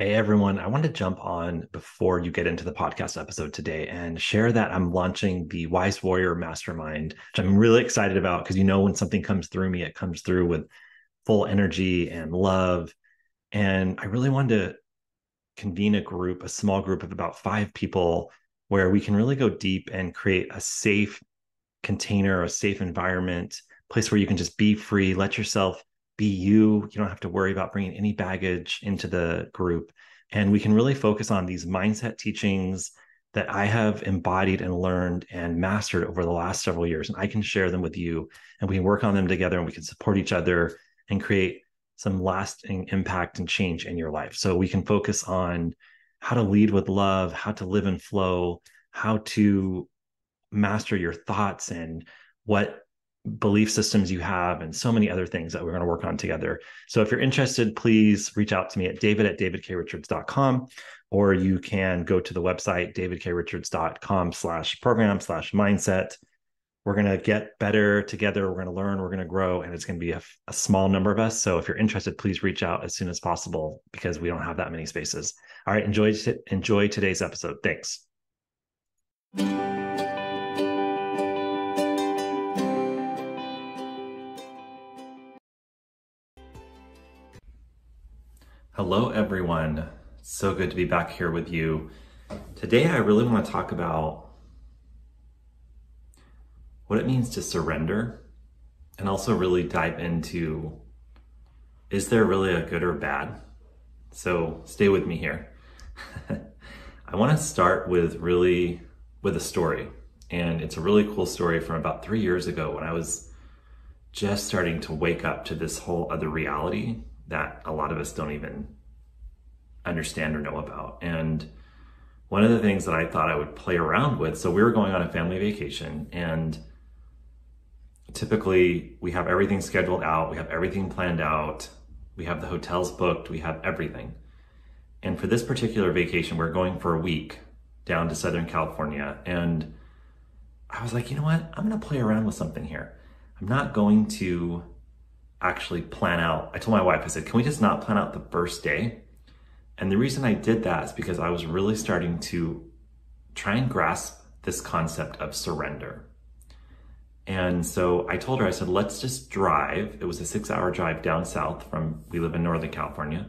Hey everyone, I want to jump on before you get into the podcast episode today and share that I'm launching the Wise Warrior Mastermind, which I'm really excited about because when something comes through me, it comes through with full energy and love. And I really wanted to convene a small group of about 5 people where we can really go deep and create a safe container, a safe environment, place where you can just be free, let yourself be you. You don't have to worry about bringing any baggage into the group. And we can really focus on these mindset teachings that I have embodied and learned and mastered over the last several years. And I can share them with you, and we can work on them together, and we can support each other and create some lasting impact and change in your life. So we can focus on how to lead with love, how to live in flow, how to master your thoughts and what belief systems you have, and so many other things that we're going to work on together. So if you're interested, please reach out to me at david@davidkrichards.com, or you can go to the website davidkrichards.com/program/mindset. We're going to get better together. We're going to learn, we're going to grow, and it's going to be a small number of us. So if you're interested, please reach out as soon as possible because we don't have that many spaces. All right, enjoy today's episode. Thanks. Hello, everyone. So good to be back here with you. Today, I really want to talk about what it means to surrender and also really dive into, is there really a good or bad? So stay with me here. I want to start with a story. And it's a really cool story from about 3 years ago when I was just starting to wake up to this whole other reality that a lot of us don't even understand or know about. And one of the things that I thought I would play around with, so we were going on a family vacation, and typically we have everything scheduled out, we have everything planned out, we have the hotels booked, we have everything. And for this particular vacation, we're going for a week down to Southern California. And I was like, you know what? I'm going to play around with something here. I'm not going to actually plan out. I told my wife, I said, can we just not plan out the first day? And the reason I did that is because I was really starting to try and grasp this concept of surrender. And so I told her, I said, let's just drive. It was a 6-hour drive down south we live in Northern California.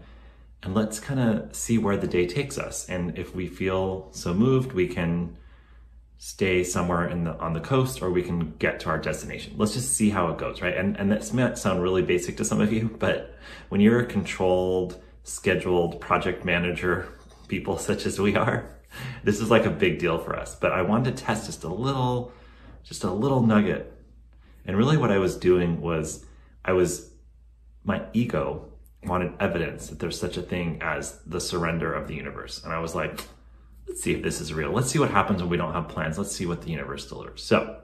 And let's kind of see where the day takes us. And if we feel so moved, we can stay somewhere on the coast, or we can get to our destination. Let's just see how it goes, right? And that might sound really basic to some of you, but when you're a controlled, scheduled project manager, people such as we are, this is like a big deal for us. But I wanted to test just a little nugget. And really what I was doing was, my ego wanted evidence that there's such a thing as the surrender of the universe. And I was like, let's see if this is real. Let's see what happens when we don't have plans. Let's see what the universe delivers. So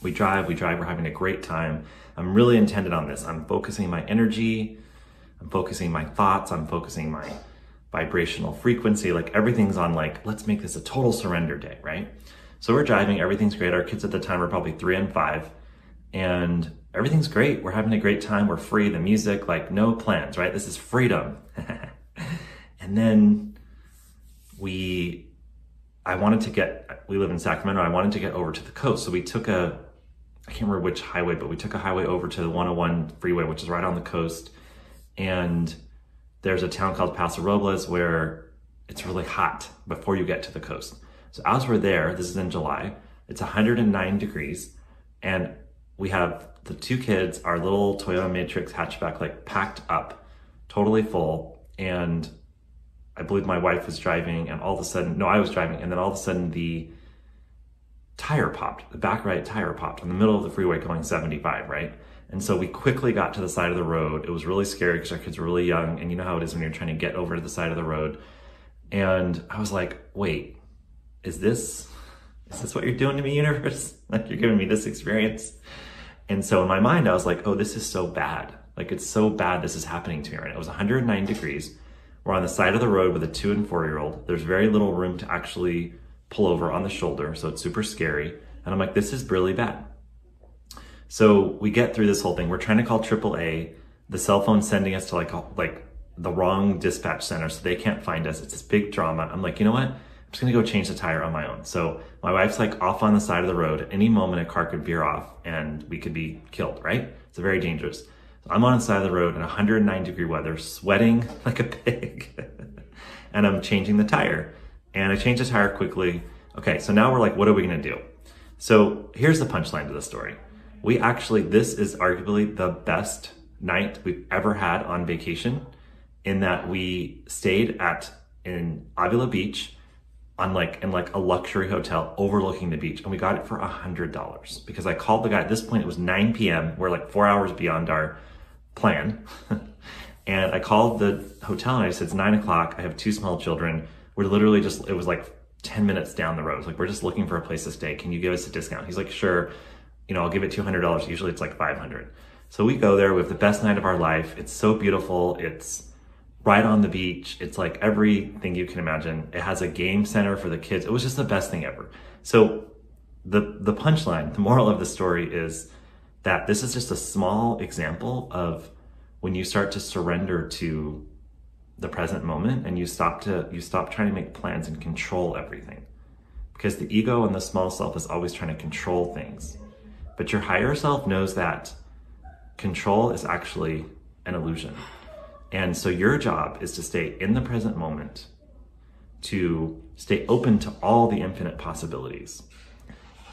we drive, we're having a great time. I'm really intended on this. I'm focusing my energy, I'm focusing my thoughts, I'm focusing my vibrational frequency, like everything's on let's make this a total surrender day, right? So we're driving, everything's great. Our kids at the time were probably 3 and 5, and everything's great. We're having a great time. We're free, the music, no plans, right? This is freedom. And then we live in Sacramento. I wanted to get over to the coast. So we took I can't remember which highway, but we took a highway over to the 101 freeway, which is right on the coast. And there's a town called Paso Robles where it's really hot before you get to the coast. So as we're there, this is in July, it's 109 degrees. And we have the 2 kids, our little Toyota Matrix hatchback, packed up, totally full. And I believe my wife was driving, and all of a sudden, no, I was driving, and then all of a sudden the tire popped, the back right tire popped in the middle of the freeway going 75, right? And so we quickly got to the side of the road. It was really scary because our kids were really young, and you know how it is when you're trying to get over to the side of the road. And I was like, wait, is this what you're doing to me, universe? You're giving me this experience? And so in my mind, I was like, oh, this is so bad. It's so bad this is happening to me right now. It was 109 degrees. We're on the side of the road with a 2- and 4-year-old. There's very little room to actually pull over on the shoulder, so it's super scary. And I'm like, this is really bad. So we get through this whole thing. We're trying to call AAA. The cell phone's sending us to the wrong dispatch center, so they can't find us. It's this big drama. I'm like, you know what? I'm just gonna go change the tire on my own. So my wife's like off on the side of the road. At any moment, a car could veer off and we could be killed, right? It's very dangerous. So I'm on the side of the road in 109-degree weather, sweating like a pig. And I'm changing the tire. And I changed the tire quickly. Okay, so now we're like, what are we gonna do? So here's the punchline to the story. This is arguably the best night we've ever had on vacation, in that we stayed in Avila Beach in a luxury hotel overlooking the beach, and we got it for $100 because I called the guy. At this point, it was 9 p.m. We're like 4 hours beyond our plan. And I called the hotel and I said, it's 9 o'clock. I have 2 small children. We're literally it was like 10 minutes down the road. Like, we're just looking for a place to stay. Can you give us a discount? He's like, sure. I'll give it $200. Usually it's like $500. So we go there. We have the best night of our life. It's so beautiful. It's right on the beach. It's like everything you can imagine. It has a game center for the kids. It was just the best thing ever. So the punchline, the moral of the story is that this is just a small example of when you start to surrender to the present moment and you stop trying to make plans and control everything. Because the ego and the small self is always trying to control things. But your higher self knows that control is actually an illusion. And so your job is to stay in the present moment, to stay open to all the infinite possibilities.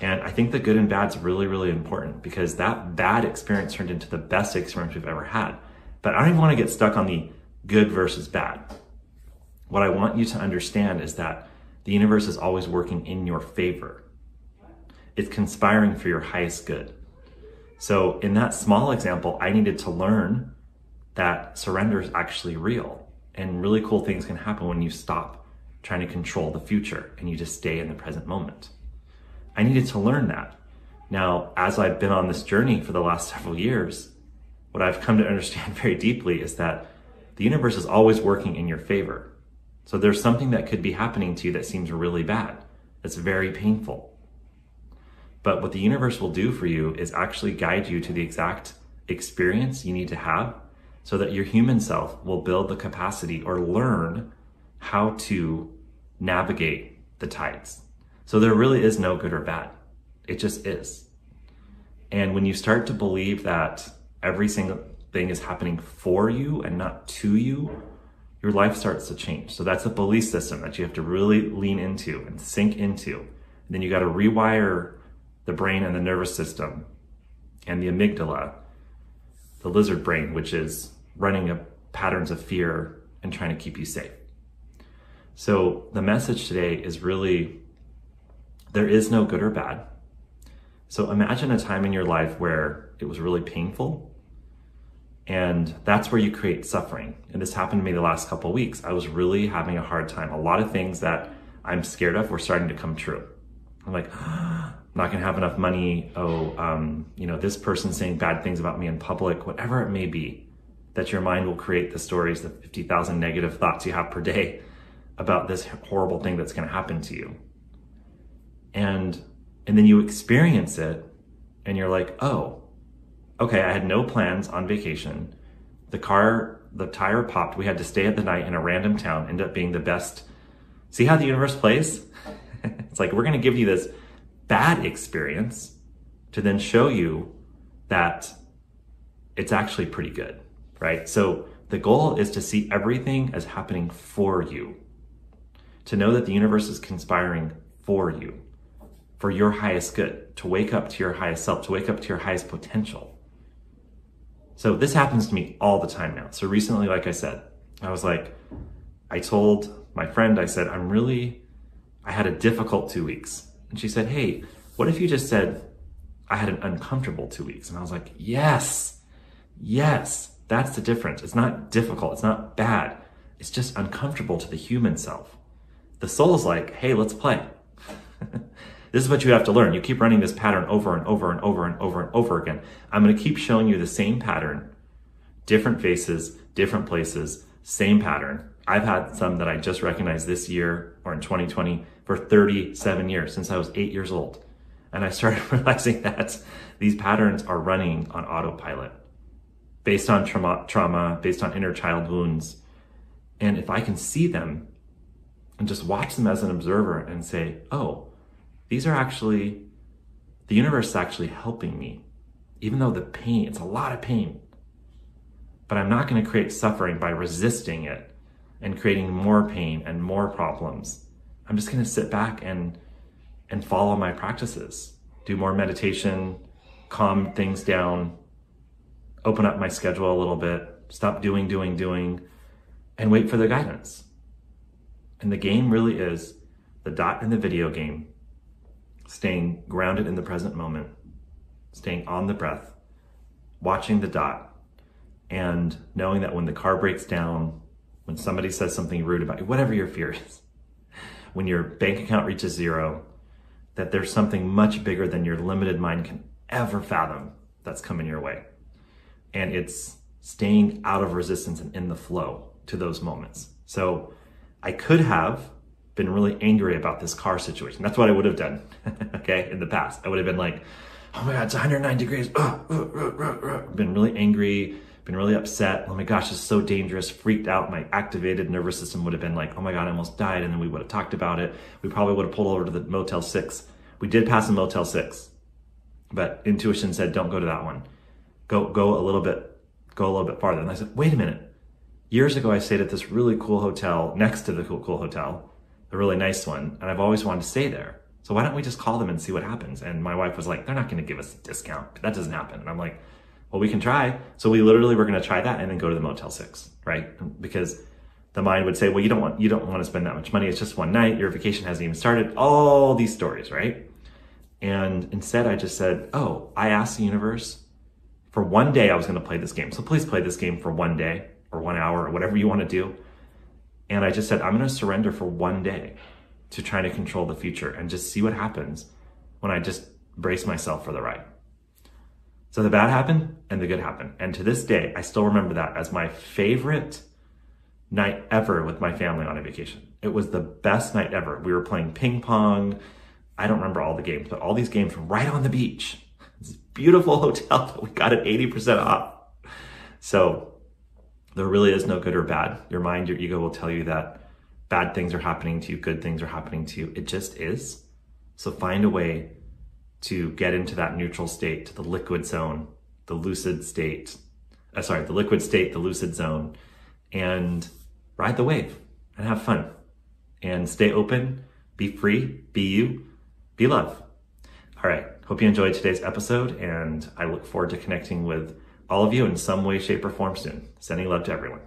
And I think the good and bad is really, really important, because that bad experience turned into the best experience we've ever had. But I don't even want to get stuck on the good versus bad. What I want you to understand is that the universe is always working in your favor. It's conspiring for your highest good. So in that small example, I needed to learn that surrender is actually real, and really cool things can happen when you stop trying to control the future and you just stay in the present moment. I needed to learn that. Now, as I've been on this journey for the last several years, what I've come to understand very deeply is that the universe is always working in your favor. So there's something that could be happening to you that seems really bad, that's very painful. But what the universe will do for you is actually guide you to the exact experience you need to have, so that your human self will build the capacity or learn how to navigate the tides. So there really is no good or bad. It just is. And when you start to believe that every single thing is happening for you and not to you, your life starts to change. So that's a belief system that you have to really lean into and sink into. And then you got to rewire the brain and the nervous system and the amygdala, the lizard brain, which is running patterns of fear and trying to keep you safe. So the message today is really, there is no good or bad. So imagine a time in your life where it was really painful, and that's where you create suffering. And this happened to me the last couple of weeks. I was really having a hard time. A lot of things that I'm scared of were starting to come true. I'm like, I'm not gonna have enough money. This person's saying bad things about me in public, whatever it may be, that your mind will create the stories, the 50,000 negative thoughts you have per day about this horrible thing that's gonna happen to you. And then you experience it and you're like, oh, okay, I had no plans on vacation. The tire popped. We had to stay at the night in a random town, ended up being the best. See how the universe plays? It's like, we're gonna give you this bad experience to then show you that it's actually pretty good, right? So the goal is to see everything as happening for you, to know that the universe is conspiring for you, for your highest good, to wake up to your highest self, to wake up to your highest potential. So this happens to me all the time now. So recently, like I said, I told my friend, I said, I had a difficult 2 weeks. And she said, hey, what if you just said, I had an uncomfortable 2 weeks? And I was like, yes, that's the difference. It's not difficult, it's not bad. It's just uncomfortable to the human self. The soul's like, hey, let's play. This is what you have to learn. You keep running this pattern over and over and over and over and over again. I'm gonna keep showing you the same pattern, different faces, different places, same pattern. I've had some that I just recognized this year or in 2020 for 37 years, since I was 8 years old. And I started realizing that these patterns are running on autopilot based on trauma, based on inner child wounds, And if I can see them and just watch them as an observer and say, oh, these are actually, the universe is actually helping me, even though the pain, it's a lot of pain, but I'm not going to create suffering by resisting it and creating more pain and more problems. I'm just going to sit back and follow my practices, do more meditation, calm things down, open up my schedule a little bit, stop doing, and wait for the guidance. And the game really is the dot in the video game, staying grounded in the present moment, staying on the breath, watching the dot, and knowing that when the car breaks down, when somebody says something rude about you, whatever your fear is, when your bank account reaches zero, that there's something much bigger than your limited mind can ever fathom that's coming your way. And it's staying out of resistance and in the flow to those moments. So I could have been really angry about this car situation. That's what I would have done, okay, in the past. I would have been like, oh my God, it's 109 degrees. Been really angry, been really upset. Oh my gosh, it's so dangerous, freaked out. My activated nervous system would have been like, oh my God, I almost died. And then we would have talked about it. We probably would have pulled over to the Motel 6. We did pass a Motel 6, but intuition said, don't go to that one. Go a little bit farther. And I said, wait a minute. Years ago, I stayed at this really cool hotel next to the cool hotel, a really nice one. And I've always wanted to stay there. So why don't we just call them and see what happens? And my wife was like, they're not going to give us a discount. That doesn't happen. And I'm like, well, we can try. So we literally were going to try that and then go to the Motel 6, right? Because the mind would say, well, you don't want to spend that much money. It's just one night. Your vacation hasn't even started. All these stories, right? And instead I just said, oh, I asked the universe for one day I was going to play this game. So please play this game for one day or 1 hour or whatever you want to do. And I just said, I'm going to surrender for one day to trying to control the future and just see what happens when I just brace myself for the ride. So the bad happened and the good happened. And to this day, I still remember that as my favorite night ever with my family on a vacation. It was the best night ever. We were playing ping pong. I don't remember all the games, but all these games right on the beach. This beautiful hotel that we got at 80% off. So there really is no good or bad. Your mind, your ego will tell you that bad things are happening to you, good things are happening to you. It just is. So find a way to get into that neutral state, to the liquid zone, the lucid state, the liquid state, the lucid zone, and ride the wave and have fun and stay open, be free, be you, be love. All right. Hope you enjoyed today's episode, and I look forward to connecting with all of you in some way, shape, or form soon. Sending love to everyone.